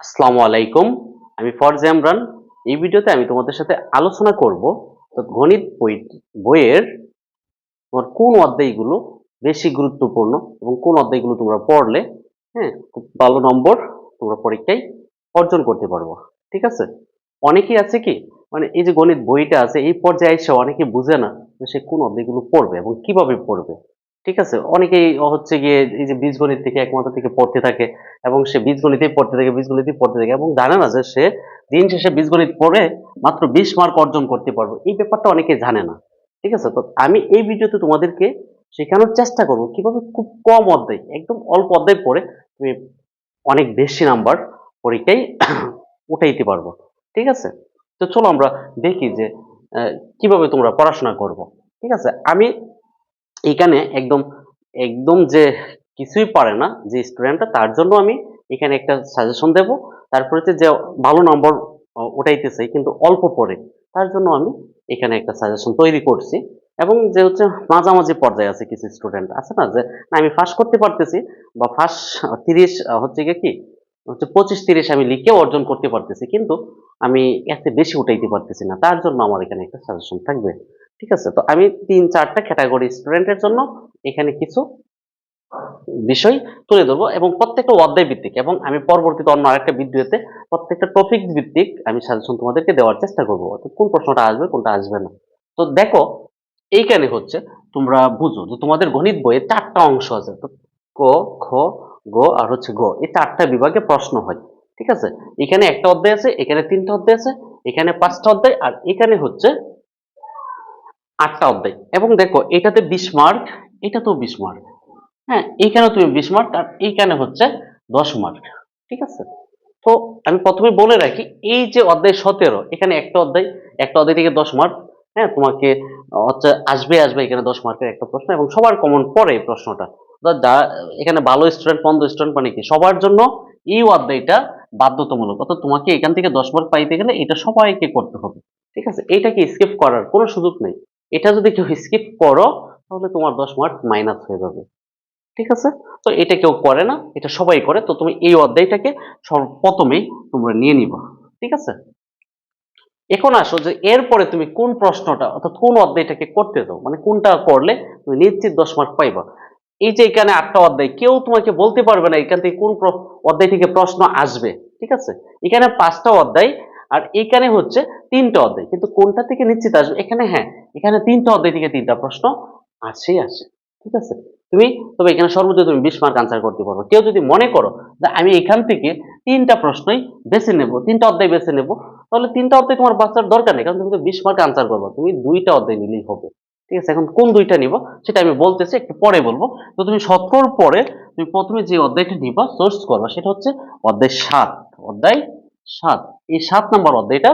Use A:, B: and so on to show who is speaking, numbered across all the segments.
A: আসসালামু আলাইকুম। আমি ফরজ ইমরান। এই ভিডিওতে আমি তোমাদের সাথে আলোচনা করব গণিত বইয়ের তোমার কোন অধ্যায়গুলো বেশি গুরুত্বপূর্ণ এবং কোন অধ্যায়গুলো তোমরা পড়লে খুব ভালো নম্বর তোমরা পরীক্ষায় অর্জন করতে পারবো। ঠিক আছে? অনেকেই আছে কি মানে এই যে গণিত বইটা আছে এই পর্যায়ে এসে অনেকে বুঝে না যে সে কোন অধ্যায়গুলো পড়বে এবং কিভাবে পড়বে। ঠিক আছে? অনেকেই হচ্ছে গিয়ে এই যে বীজগণিত থেকে এক মাথা থেকে পড়তে থাকে এবং সে বীজগণিতেই পড়তে থাকে, বীজগণিতেই পড়তে থাকে এবং জানে না যে সে দিন শেষে বীজগণিত পড়ে মাত্র 20 মার্ক অর্জন করতে পারবে। এই ব্যাপারটা অনেকে জানে না। ঠিক আছে? তো আমি এই ভিডিওতে তোমাদেরকে শেখানোর চেষ্টা করব কিভাবে খুব কম অধ্যায়, একদম অল্প অধ্যায় পড়ে তুমি অনেক বেশি নাম্বার পরীক্ষায় উঠাইতে পারবো। ঠিক আছে? তো চলো আমরা দেখি যে কিভাবে তোমরা পড়াশোনা করব। ঠিক আছে? আমি এখানে একদম একদম যে কিছুই পারে না যে স্টুডেন্টটা তার জন্য আমি এখানে একটা সাজেশন দেব। তারপরে হচ্ছে যে ভালো নম্বর উঠাইতেছে কিন্তু অল্প পড়ে তার জন্য আমি এখানে একটা সাজেশন তৈরি করছি। এবং যে হচ্ছে মাঝামাঝি পর্যায়ে আছে কিছু স্টুডেন্ট আছে না যে না আমি ফার্স্ট করতে পারতেছি বা ফার্স্ট 30 হচ্ছে গিয়ে কি হচ্ছে 25-30 আমি লিখে অর্জন করতে পারতেছি কিন্তু আমি এতে বেশি উঠাইতে পারতেছি না, তার জন্য আমার এখানে একটা সাজেশন থাকবে। ঠিক আছে? তো আমি 3-4টা ক্যাটাগরি স্টুডেন্টের জন্য এখানে কিছু বিষয় তুলে ধরবো এবং প্রত্যেকটা অধ্যায় ভিত্তিক এবং আমি পরবর্তীতে অন্য আরেকটা ভিডিওতে প্রত্যেকটা টপিক ভিত্তিক আমি সাজেশন তোমাদেরকে দেওয়ার চেষ্টা করবো অর্থাৎ কোন প্রশ্নটা আসবে কোনটা আসবে না। তো দেখো এইখানে হচ্ছে তোমরা বুঝো যে তোমাদের গণিত বইয়ে 4টা অংশ আছে। তো ক, খ, গ আর হচ্ছে গ, এই 4টা বিভাগে প্রশ্ন হয়। ঠিক আছে? এখানে একটা অধ্যায় আছে, এখানে 3টা অধ্যায় আছে, এখানে 5টা অধ্যায় আর এখানে হচ্ছে 8টা অধ্যায়। এবং দেখো এটাতে 20 মার্ক, এটাতেও 20 মার্ক। হ্যাঁ, এইখানেও তুমি 20 মার্ক আর এইখানে হচ্ছে 10 মার্ক। ঠিক আছে? তো আমি প্রথমে বলে রাখি এই যে অধ্যায় 17 এখানে একটা অধ্যায় থেকে 10 মার্ক। হ্যাঁ, তোমাকে হচ্ছে আসবে এখানে 10 মার্কের একটা প্রশ্ন এবং সবার কমন পড়ে এই প্রশ্নটা। যা এখানে ভালো স্টুডেন্ট মন্দ স্টুডেন্ট মানে কি সবার জন্য এই অধ্যায়টা বাধ্যতামূলক, অর্থাৎ তোমাকে এখান থেকে 10 মার্ক পাইতে গেলে এটা সবাইকে করতে হবে। ঠিক আছে? এইটাকে স্কিপ করার কোনো সুযোগ নেই। এটা যদি কেউ স্কিপ করো তাহলে তোমার 10 মার্ক মাইনাস হয়ে যাবে। ঠিক আছে? তো এটা কেউ করে না, এটা সবাই করে। তো তুমি এই অধ্যায়টাকে সর্বপ্রথমেই তোমরা নিয়ে নিবা। ঠিক আছে? এখন আসো যে এরপরে তুমি কোন প্রশ্নটা অর্থাৎ কোন অধ্যায়টাকে করতে চাও, মানে কোনটা করলে তুমি নিশ্চিত 10 মার্ক পাইবা। এই যে এখানে 8টা অধ্যায় কেউ তোমাকে বলতে পারবে না এখান থেকে কোন অধ্যায় থেকে প্রশ্ন আসবে। ঠিক আছে? এখানে 5টা অধ্যায় আর এখানে হচ্ছে 3টা অধ্যায় কিন্তু কোনটা থেকে নিশ্চিত আসবে এখানে, হ্যাঁ, এখানে 3টা অধ্যায় থেকে 3টা প্রশ্ন আসে। ঠিক আছে? তুমি তবে এখানে সর্বোচ্চ তুমি 20 মার্ক আনসার করতে পারবে। কেউ যদি মনে করো যে আমি এখান থেকে 3টা প্রশ্নই বেছে নেব, 3টা অধ্যায় বেছে নেব, তাহলে 3টা অধ্যায় তোমার বাঁচার দরকার নেই, কারণ তুমি তো 20 মার্ক আনসার করবে, তুমি 2টা অধ্যায় নিলেই হবে। ঠিক আছে? এখন কোন 2টা নিব সেটা আমি বলতেছি, একটু পরে বলবো। তো তুমি 17 পরে তুমি প্রথমে যে অধ্যায়টা নিবা সোর্স করবা সেটা হচ্ছে অধ্যায় 7। অধ্যায় 7, এই 7 নম্বর অধ্যায়টা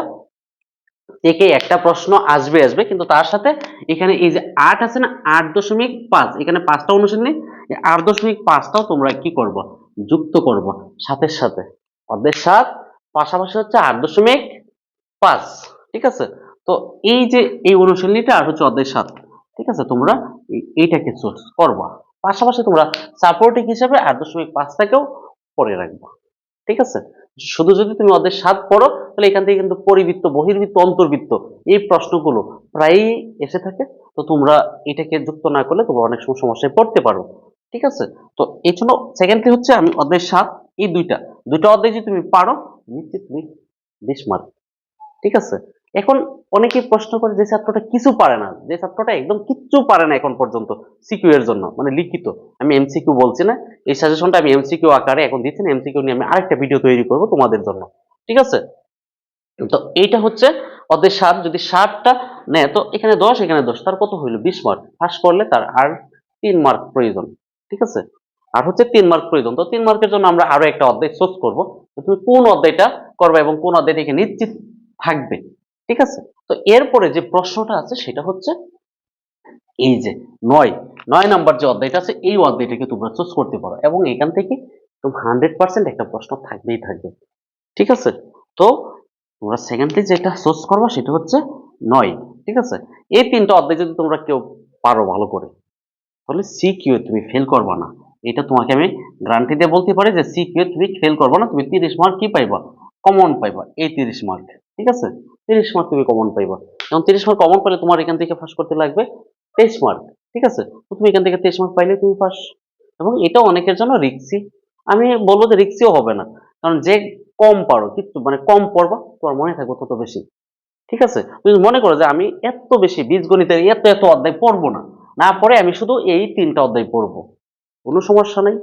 A: থেকে একটা প্রশ্ন আসবে কিন্তু তার সাথে এখানে এই যে 8 আছে না, 8.5, এখানে 5টা অনুশীলনী, এই 8.5টাও তোমরা কি করবো যুক্ত করবো সাথে অধ্যায় 7 পাশাপাশি হচ্ছে 8.5। ঠিক আছে? তো এই যে এই অনুশীলনীটা আর হচ্ছে অধ্যায় 7। ঠিক আছে? তোমরা এইটাকে চুজ করবা, পাশাপাশি তোমরা সাপোর্টিং হিসেবে 8.5টাকেও পড়ে রাখবা। ঠিক আছে? শুধু যদি তুমি অধ্যায় 7 পড়ো তাহলে এখান থেকে কিন্তু পরিবৃত্ত, বহির্বৃত্ত, অন্তর্বৃত্ত এই প্রশ্নগুলো প্রায়ই এসে থাকে। তো তোমরা এটাকে যুক্ত না করলে তোমরা অনেক সময় সমস্যায় পড়তে পারো। ঠিক আছে? তো এই জন্য সেকেন্ডলি হচ্ছে আমি অধ্যায় 7 এই দুইটা অধ্যায় যদি তুমি পারো নিশ্চিত তুমি 20 মার্ক। ঠিক আছে? এখন অনেকেই প্রশ্ন করে যে ছাত্রটা কিছু পারে না, যে ছাত্রটা একদম কিচ্ছু পারে না এখন পর্যন্ত সিকিউ এর জন্য, মানে লিখিত, আমি এমসিকিউ বলছি না, এই সাজেশনটা আমি এমসিকিউ আকারে এখন দিচ্ছি না, এমসিকিউ নিয়ে আমি আরেকটা ভিডিও তৈরি করব তোমাদের জন্য। ঠিক আছে? তো এইটা হচ্ছে অধ্যায় 7, যদি 7টা নেয় তো এখানে 10 এখানে 10 তার কত হইলো 20 মার্ক। পাস করলে তার আর 3 মার্ক প্রয়োজন। ঠিক আছে? আর হচ্ছে 3 মার্ক প্রয়োজন। তো 3 মার্কের জন্য আমরা আরো একটা অধ্যায় সোর্স করব। তো তুমি কোন অধ্যায়টা করবে এবং কোন অধ্যায় থেকে নিশ্চিত থাকবে। ঠিক আছে? তো এরপরে যে প্রশ্নটা আছে সেটা হচ্ছে এই যে 9 নাম্বার যে অধ্যায়টা আছে এই অধ্যায়টাকে তোমরা চুজ করতে পারো এবং এখান থেকে তুমি 100% একটা প্রশ্ন থাকবে। ঠিক আছে? তো তোমরা সেকেন্ডলি যেটা চুজ করবা সেটা হচ্ছে 9। ঠিক আছে? এই 3টা অধ্যায় যদি তোমরা কেউ পারো ভালো করে তাহলে সিকিউ তুমি ফেল করবা না। এটা তোমাকে আমি গ্যারান্টি দিয়ে বলতে পারি যে সিকিউ তুমি ফেল করবে না, তুমি 30 মার্ক কি পাইবা, কমন পাইবা। এই 30 মার্ক, ঠিক আছে, 30 মার্ক তুমি কমন পাইবা। এবং 30 মার্ক কমন পেলে তোমার এখান থেকে পাস করতে লাগবে 23 মার্ক, ঠিক আছে। তো তুমি এখান থেকে 23 মার্ক পাইলে তুমি পাস। এবং এটা অনেকের জন্য রিক্সি, আমি বলবো যে রিক্সিও হবে না, কারণ যে কম পারো কিন্তু মানে কম পড়বা তোমার মনে থাকবে তত বেশি, ঠিক আছে। তুমি মনে করো যে আমি এত বেশি বীজগণিতের এত এত অধ্যায় পড়বো না, না পড়ে আমি শুধু এই 3টা অধ্যায় পড়বো, কোনো সমস্যা নাই।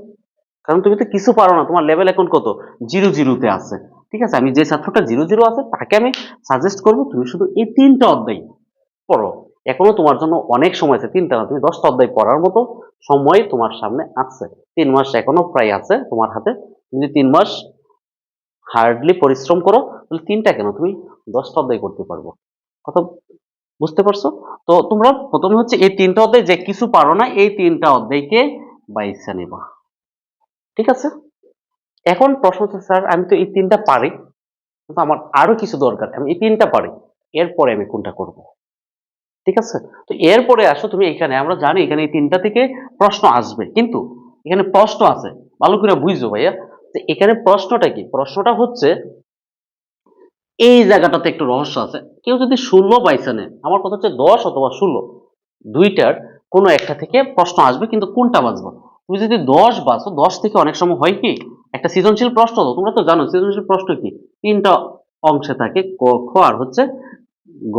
A: কারণ তুমি তো কিছু পারো না, তোমার লেভেল এখন কত, 0-0-তে আছে, ঠিক আছে। আমি যে ছাত্রটা 0-0 আছে তাকে আমি সাজেস্ট করবো তুমি শুধু এই 3টা অধ্যায় পড়ো। এখনো তোমার জন্য অনেক সময় আছে, 3টা না তুমি 10টা অধ্যায় পড়ার মতো সময় তোমার সামনে আছে। 3 মাস এখনো প্রায় আছে তোমার হাতে। তুমি যদি 3 মাস হার্ডলি পরিশ্রম করো তাহলে 3টা কেন তুমি 10টা অধ্যায় করতে পারবো। কথা বুঝতে পারছো? তো তোমরা প্রথমে হচ্ছে এই 3টা অধ্যায় যে কিছু পারো না এই 3টা অধ্যায়কে বাইসা নিবা, ঠিক আছে। এখন প্রশ্ন হচ্ছে স্যার আমি তো এই 3টা পারি, কিন্তু আমার আরো কিছু দরকার, আমি এই 3টা পারি, এরপরে আমি কোনটা করব, ঠিক আছে। তো এরপরে আসো তুমি এখানে, আমরা জানি এখানে এই 3টা থেকে প্রশ্ন আসবে, কিন্তু এখানে প্রশ্ন আছে, ভালো করে বুঝছো ভাইয়া। যে এখানে প্রশ্নটা কি, প্রশ্নটা হচ্ছে এই জায়গাটাতে একটু রহস্য আছে। কেউ যদি 16 বাইসা নেয়, আমার কথা হচ্ছে 10 অথবা 16 দুইটার কোনো একটা থেকে প্রশ্ন আসবে, কিন্তু কোনটা বাঁচবো। তুমি যদি 10 বাঁচো, 10 থেকে অনেক সময় হয় কি একটা সৃজনশীল প্রশ্ন, তো তোমরা তো জানো সৃজনশীল প্রশ্ন কি 3টা অংশে থাকে, ক খ আর হচ্ছে গ।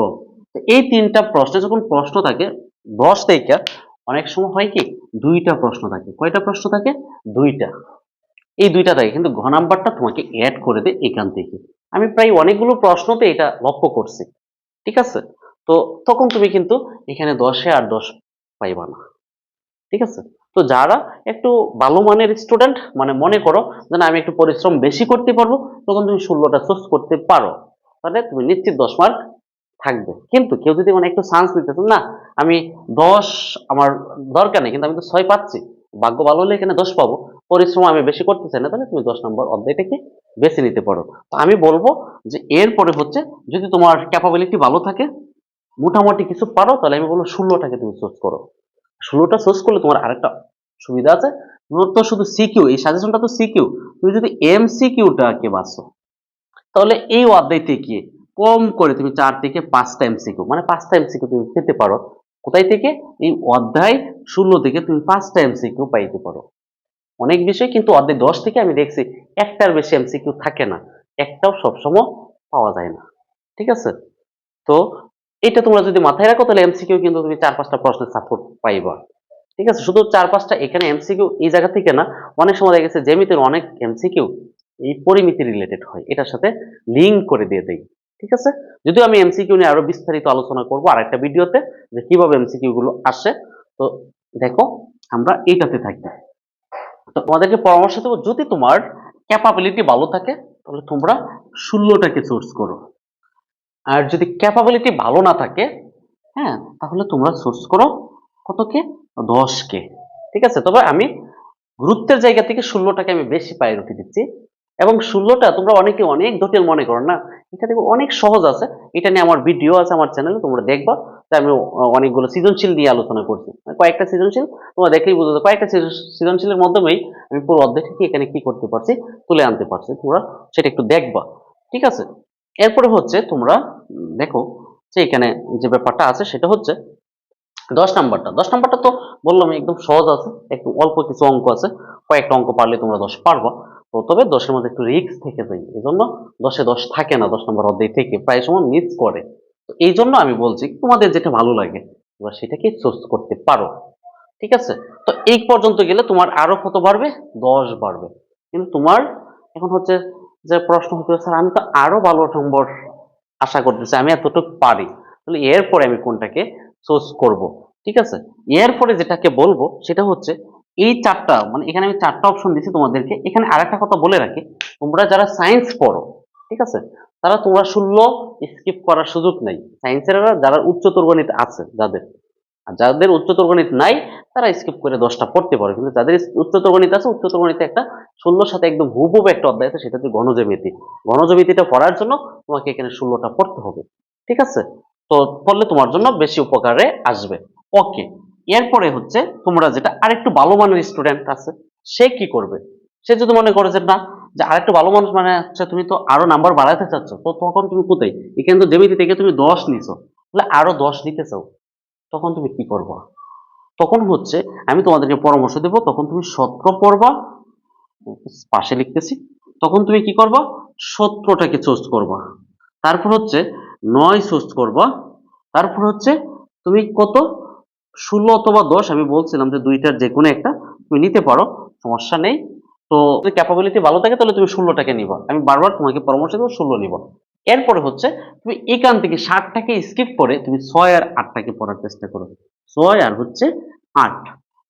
A: তো এই 3টা প্রশ্নে যখন প্রশ্ন থাকে 10 থেকে অনেক সময় হয় কি দুইটা প্রশ্ন থাকে। কয়টা প্রশ্ন থাকে? দুইটা। এই দুইটা থাকে, কিন্তু ঘ নাম্বারটা তোমাকে অ্যাড করে দেয় এখান থেকে। আমি প্রায় অনেকগুলো প্রশ্নতে এটা লক্ষ্য করছি, ঠিক আছে। তো তখন তুমি কিন্তু এখানে 10-এ আর 10 পাইবা না, ঠিক আছে। তো যারা একটু ভালো মানের স্টুডেন্ট, মানে মনে করো যে না আমি একটু পরিশ্রম বেশি করতে পারবো, তখন তুমি 16টা চুজ করতে পারো, তাহলে তুমি নিশ্চিত 10 মার্ক থাকবে। কিন্তু কেউ যদি মানে একটু চান্স নিতে না, আমি 10 আমার দরকার নেই, কিন্তু আমি তো 6 পাচ্ছি, ভাগ্য ভালো হলে এখানে 10 পাবো, পরিশ্রম আমি বেশি করতে চাই না, তাহলে তুমি 10 নম্বর অধ্যায়টাকে বেছে নিতে পারো। তো আমি বলবো যে এরপরে হচ্ছে যদি তোমার ক্যাপাবিলিটি ভালো থাকে, মোটামুটি কিছু পারো, তাহলে আমি বলবো 16টাকে তুমি চুজ করো। 16টা চুজ করলে তোমার আরেকটা সুবিধা আছে, তোমার তো শুধু সিকিউ, এই সাজেশনটা তো সিকিউ, তুমি যদি এমসিকিউটাকে বাঁচো তাহলে এই অধ্যায় থেকে কম করে তুমি 4 থেকে 5টা এমসিকিউ, মানে 5টা এমসিকিউ তুমি পেতে পারো। কোথায় থেকে? এই অধ্যায় 16 থেকে তুমি 5টা এমসিকিউ পাইতে পারো। অনেক বিষয় কিন্তু অধ্যায় 10 থেকে আমি দেখছি একটার বেশি এমসিকিউ থাকে না, একটাও সবসময় পাওয়া যায় না, ঠিক আছে। তো এটা তোমরা যদি মাথায় রাখো তাহলে এমসিকিউ কিন্তু তুমি 4-5টা প্রশ্নের সাপোর্ট পাইবা, ঠিক আছে। শুধু 4-5টা এখানে এমসিকিউ এই জায়গা থেকে না, অনেক সময় দেখা গেছে জ্যামিতির অনেক এমসিকিউ এই পরিমিতি রিলেটেড হয়, এটার সাথে লিংক করে দিয়ে দেই, ঠিক আছে। যদিও আমি এমসিকিউ নিয়ে আরো বিস্তারিত আলোচনা করব আরেকটা ভিডিওতে, যে কিভাবে এমসিকিউ গুলো আসে। তো দেখো আমরা এইটাতে থাকবো। তো তোমাদেরকে পরামর্শ দেবো, যদি তোমার ক্যাপাবিলিটি ভালো থাকে তাহলে তোমরা 16টাকে চুজ করো, আর যদি ক্যাপাবিলিটি ভালো না থাকে, হ্যাঁ, তাহলে তোমরা সোর্স করো কতকে, 10কে, ঠিক আছে। তবে আমি গুরুত্বের জায়গা থেকে 16টাকে আমি বেশি প্রায়োরিটি দিচ্ছি। এবং 16টা তোমরা অনেকে অনেক জটিল মনে করো না, এটা দেখো অনেক সহজ আছে। এটা নিয়ে আমার ভিডিও আছে আমার চ্যানেলে, তোমরা দেখবা। তাই আমি অনেকগুলো সৃজনশীল নিয়ে আলোচনা করছি, কয়েকটা সৃজনশীল তোমরা দেখলেই বুঝতে পারবে, কয়েকটা সৃজনশীলের মাধ্যমেই আমি পুরো অধ্যায়টি এখানে কি করতে পারছি, তুলে আনতে পারছি। তোমরা সেটা একটু দেখবা, ঠিক আছে। এরপরে হচ্ছে তোমরা দেখো যে এখানে যে ব্যাপারটা আছে সেটা হচ্ছে 10 নাম্বারটা তো বললাম একদম সহজ আছে, একটু অল্প কিছু অঙ্ক আছে, কয়েকটা অঙ্ক পারলে তোমরা 10 পারবা। তো তবে 10-এর মধ্যে একটু রিস্ক থেকে যায়, এই জন্য 10-এ 10 থাকে না, 10 নম্বর অধ্যায় থেকে প্রায় সময় মিস করে। তো এই জন্য আমি বলছি তোমাদের যেটা ভালো লাগে তোমরা সেটাকে চুজ করতে পারো, ঠিক আছে। তো এই পর্যন্ত গেলে তোমার আরো কত বাড়বে, 10 বাড়বে। কিন্তু তোমার এখন হচ্ছে যে প্রশ্ন হচ্ছে স্যার আমি তো আরো ভালো নম্বর আশা করতেছি, আমি এতটুকু পারি, তাহলে এরপরে আমি কোনটাকে চুজ করব, ঠিক আছে। এরপরে যেটাকে বলবো সেটা হচ্ছে এই 4টা, মানে এখানে আমি 4টা অপশন দিচ্ছি তোমাদেরকে। এখানে আরেকটা কথা বলে রাখি, তোমরা যারা সায়েন্স পড়ো, ঠিক আছে, তারা তোমরা 16 স্কিপ করার সুযোগ নাই। সায়েন্সের যারা উচ্চতর গণিত আছে যাদের, আর যাদের উচ্চতর গণিত নাই তারা স্কিপ করে 10টা পড়তে পারে। কিন্তু যাদের উচ্চতর গণিত আছে, উচ্চতর গণিতে একটা 16-র সাথে একদম হুবহু একটা অধ্যায় আছে, সেটা হচ্ছে ঘনজ্যামিতি। ঘনজ্যামিতিটা পড়ার জন্য তোমাকে এখানে 16টা পড়তে হবে, ঠিক আছে। তো পড়লে তোমার জন্য বেশি উপকারে আসবে। ওকে, এরপরে হচ্ছে তোমরা যেটা আরেকটু ভালো মানের স্টুডেন্ট আছে, সে কি করবে? সে যদি মনে করে যে না, যে আরেকটু ভালো মানুষ মানে হচ্ছে তুমি তো আরো নাম্বার বাড়াতে চাচ্ছ, তো তখন তুমি কোথায়, এখানে তো জ্যামিতি থেকে তুমি 10 নিছো, তাহলে আরো 10 নিতে চাও, তখন তুমি কি করবা? তখন হচ্ছে আমি তোমাদেরকে পরামর্শ দেব, তখন তুমি 17 পড়বা, পাশে লিখতেছি। তখন তুমি কি করবা? 17টাকে চুজ করবা। তারপর হচ্ছে 9 চুজ করবা। তারপর হচ্ছে তুমি কত, 16 অথবা 10, আমি বলছিলাম যে দুইটার যে কোনো একটা তুমি নিতে পারো, সমস্যা নেই। তো যদি ক্যাপাবিলিটি ভালো থাকে তাহলে তুমি 16টাকে নিবা, আমি বারবার তোমাকে পরামর্শ দেবো 16 নিবা। এরপরে হচ্ছে তুমি এখান থেকে 60টাকে স্কিপ করে তুমি 6 আর 8টাকে পড়ার চেষ্টা করো। 6 আর হচ্ছে 8,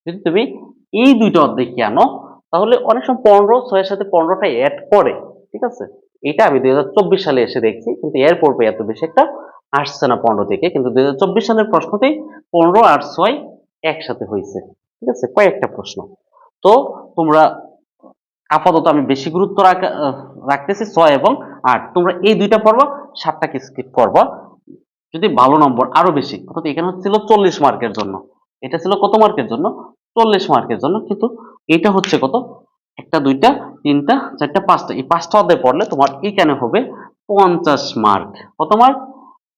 A: যদি তুমি এই দুইটা অধ্যায়কে আনো, তাহলে অনেক সময় 15, 6 এর সাথে 15টা অ্যাড করে, ঠিক আছে। এটা আমি 2024 সালে এসে দেখছি, কিন্তু এর পূর্বে এত বেশি একটা আসছে না 15 থেকে, কিন্তু 2024 সালের প্রশ্নতেই 15 আর 6 একসাথে হয়েছে, ঠিক আছে, কয়েকটা প্রশ্ন। তো তোমরা আপাতত আমি বেশি গুরুত্ব রাখতেছি 6 এবং 8, তোমরা এই দুইটা পড়বা, 7টাকে স্কিপ করবা। যদি ভালো নম্বর আরো বেশি, অর্থাৎ এখানে হচ্ছিল 40 মার্কের জন্য, এটা ছিল কত মার্কের জন্য, 40 মার্কের জন্য, কিন্তু এটা হচ্ছে কত, একটা, দুইটা, তিনটা, চারটা, পাঁচটা, এই 5টা অধ্যায় পড়লে তোমার এখানে হবে 50 মার্ক। কত মার্ক?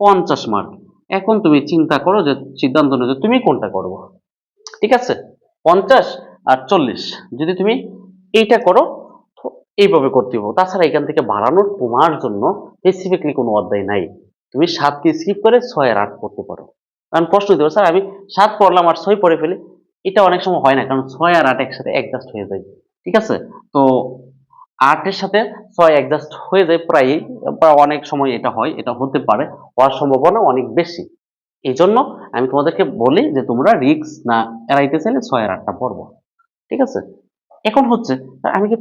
A: 50 মার্ক। এখন তুমি চিন্তা করো, যে সিদ্ধান্ত নেবে যে তুমি কোনটা করবো, ঠিক আছে। 50 আর 40, যদি তুমি এইটা করো, তো এইভাবে করতে হবে। তাছাড়া এখান থেকে বাড়ানোর তোমার জন্য স্পেসিফিকলি কোনো অধ্যায় নাই, তুমি 7কে স্কিপ করে 6 আর 8 পড়তে পারো। কারণ প্রশ্ন দিতে পারো, স্যার আমি 7 পড়লাম আর 6 পড়ে ফেলি, এটা অনেক সময় হয় না, কারণ 6 আর 8 একসাথে অ্যাডজাস্ট হয়ে যায়, ঠিক আছে। তো 8 এর সাথে 6 অ্যাডজাস্ট হয়ে যায় প্রায়ই, বা অনেক সময় এটা হয়, এটা হতে পারে, হওয়ার সম্ভাবনা অনেক বেশি। এই জন্য আমি তোমাদেরকে বলি যে তোমরা রিস্ক না এড়াইতে চাইলে 6 আর 8টা পড়বো, ঠিক আছে। এখন হচ্ছে আমি কি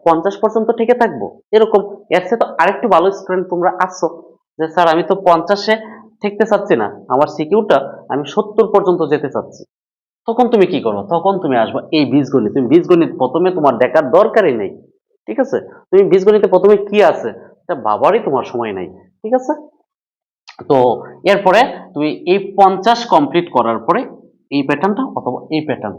A: 50 পর্যন্ত টিকে থাকবো এরকম, এর চেয়ে তো আরেকটু ভালো স্টুডেন্ট তোমরা আছো, যে স্যার আমি তো 50-এ ঠেকতে চাচ্ছি না, আমার সিকিউরটা আমি 70 পর্যন্ত যেতে চাচ্ছি, তখন তুমি কি করো? তখন তুমি আসবা এই বীজগণিত। তুমি বীজগণিত প্রথমে তোমার দেখার দরকারই নেই, ঠিক আছে। তুমি বীজগণিতে প্রথমে কি আছে এটা ভাবারই তোমার সময় নাই, ঠিক আছে। তো এরপরে তুমি এই 50 কমপ্লিট করার পরে এই প্যাটার্নটা অথবা এই প্যাটার্ন,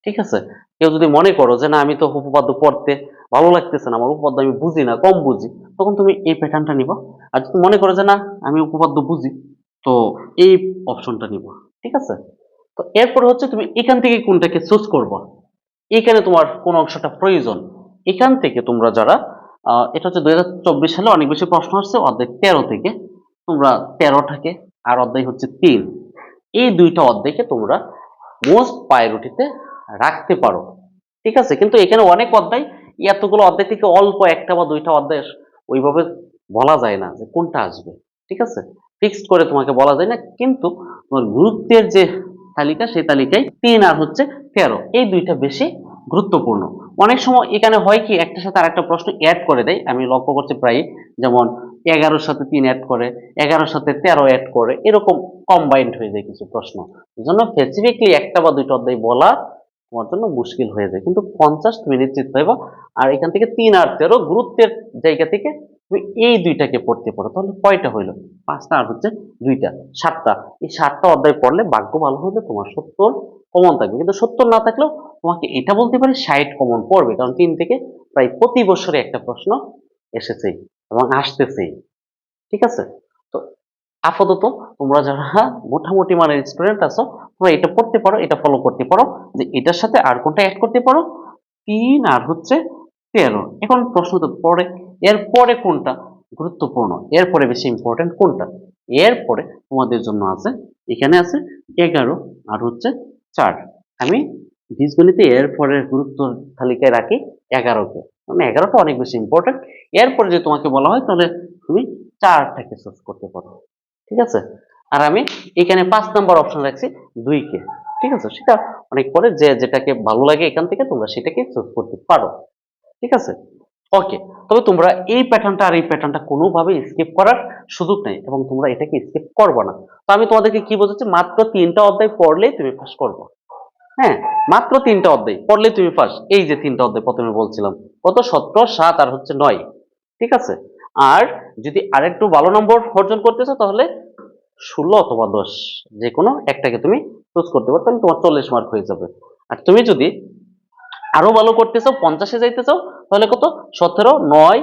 A: ঠিক আছে। কেউ যদি মনে করো যে না আমি তো উপপাদ্য পড়তে ভালো লাগতেছে না, আমার উপপাদ্য আমি বুঝি না, কম বুঝি, তখন তুমি এই প্যাটার্নটা নিবা। আর যদি মনে করো যে না আমি উপপাদ্য বুঝি, তো এই অপশনটা নিবা, ঠিক আছে। তো এরপর হচ্ছে তুমি এখান থেকে কোনটাকে চুজ করবা, এখানে তোমার কোন অংশটা প্রয়োজন, এখান থেকে তোমরা যারা এটা হচ্ছে 2024 সালে অনেক বেশি প্রশ্ন আসছে অধ্যায় 13 থেকে, তোমরা 13টাকে, আর অধ্যায় হচ্ছে 3, এই দুইটা অধ্যায়কে তোমরা মোস্ট প্রায়োরিটিতে রাখতে পারো, ঠিক আছে। কিন্তু এখানে অনেক অধ্যায়, এতগুলো অধ্যায় থেকে অল্প একটা বা দুইটা অধ্যায় ওইভাবে বলা যায় না যে কোনটা আসবে, ঠিক আছে, ফিক্সড করে তোমাকে বলা যায় না, কিন্তু তোমার গুরুত্বের যে তালিকা, সেই তালিকায় 3 আর হচ্ছে 13, এই দুইটা বেশি গুরুত্বপূর্ণ। অনেক সময় এখানে হয় কি একটার সাথে আরেকটা প্রশ্ন অ্যাড করে দেয়, আমি লক্ষ্য করছি প্রায়, যেমন 11-র সাথে 3 অ্যাড করে, 11-র সাথে 13 অ্যাড করে, এরকম কম্বাইন্ড হয়ে যায় কিছু প্রশ্ন, এই জন্য স্পেসিফিকলি একটা বা দুইটা অধ্যায় বলা তোমার জন্য মুশকিল হয়ে যায়, কিন্তু 50 তুমি নিশ্চিত পাইবা। আর এখান থেকে 3 আর 13 গুরুত্বের জায়গা থেকে তুমি এই দুইটাকে পড়তে পারো, তাহলে কয়টা হইলো? 5টা আর হচ্ছে দুইটা, 7টা। এই 7টা অধ্যায় পড়লে ভাগ্য ভালো হলে তোমার 70 কমন থাকবে, কিন্তু 70 না থাকলেও তোমাকে এটা বলতে পারি 60 কমন পড়বে, কারণ 3 থেকে প্রায় প্রতি বছরে একটা প্রশ্ন এসেছেই এবং আসতেছেই, ঠিক আছে। তো আপাতত তোমরা যারা মোটামুটি মানের স্টুডেন্ট আছো, তোমরা এটা পড়তে পারো, এটা ফলো করতে পারো, যে এটার সাথে আর কোনটা অ্যাড করতে পারো, 3 আর হচ্ছে 13। এখন প্রশ্ন তো পড়ে এরপরে কোনটা গুরুত্বপূর্ণ, এরপরে বেশি ইম্পর্টেন্ট কোনটা, এরপরে তোমাদের জন্য আছে, এখানে আছে 11 আর হচ্ছে 4। আমি বীজগণিতে এরপরে গুরুত্ব তালিকায় রাখি 11কে, মানে 11টা অনেক বেশি ইম্পর্টেন্ট। এরপরে যে তোমাকে বলা হয় তাহলে তুমি 4টাকে চুজ করতে পারো, ঠিক আছে। আর আমি এখানে 5 নাম্বার অপশন রাখছি 2কে, ঠিক আছে। সেটা অনেক পরে যে যেটাকে ভালো লাগে এখান থেকে তোমরা সেটাকে চুজ করতে পারো, ঠিক আছে। ওকে, তবে তোমরা এই প্যাটার্নটা আর এই প্যাটার্নটা কোনোভাবে স্কিপ করার সুযোগ নেই, এবং তোমরা এটাকে স্কিপ করবে না। তো আমি তোমাদেরকে কি বোঝাচ্ছি, মাত্র 3টা অধ্যায় পড়লেই তুমি পাস করবে, হ্যাঁ, মাত্র 3টা অধ্যায় পড়লেই তুমি পাস। এই যে 3টা অধ্যায় প্রথমে বলছিলাম, কত, 17, 7 আর হচ্ছে 9, ঠিক আছে। আর যদি আরেকটু ভালো নম্বর অর্জন করতেছো তাহলে 16 অথবা 10, যে কোনো একটাকে তুমি চুজ করতে পারো, তাহলে তোমার 40 মার্ক হয়ে যাবে। আর তুমি যদি আরো ভালো করতে চাও, 50-এ যাইতে চাও, তাহলে কত 17, 9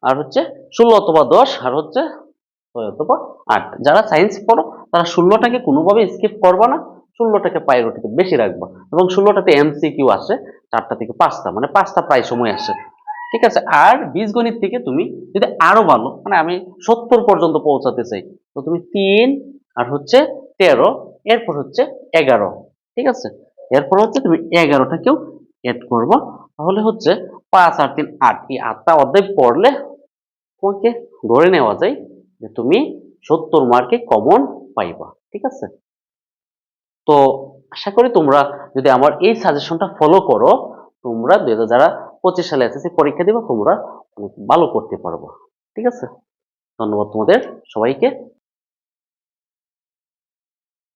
A: আর হচ্ছে 16 অথবা 10 আর হচ্ছে 6 অথবা 8। যারা সায়েন্স পড়ো তারা 16টাকে কোনোভাবে স্কিপ করবা না, 16টাকে প্রায়োরিটিতে বেশি রাখবা, এবং 16টাতে এমসিকিউ আসে 4টা থেকে 5টা, মানে 5টা প্রায় সময় আসে। ঠিক আছে। আর বীজগণিত থেকে তুমি যদি আরো ভালো, মানে আমি 70 পর্যন্ত পৌঁছাতে চাই, তো তুমি 3 আর হচ্ছে 13, এরপর হচ্ছে 11। ঠিক আছে। এরপর হচ্ছে তুমি 11টাকেও এড করবা, তাহলে হচ্ছে 5 আর 3 8, এই 8টা অধ্যায় পড়লে তোমাকে ধরে নেওয়া যায় যে তুমি 70 মার্কে কমন পাইবা। ঠিক আছে। তো আশা করি তোমরা যদি আমার এই সাজেশনটা ফলো করো, তোমরা যারা 25 সালে এসএসসি পরীক্ষা দিবা, তোমরা অনেক ভালো করতে পারবে। ঠিক আছে। ধন্যবাদ তোমাদের সবাইকে।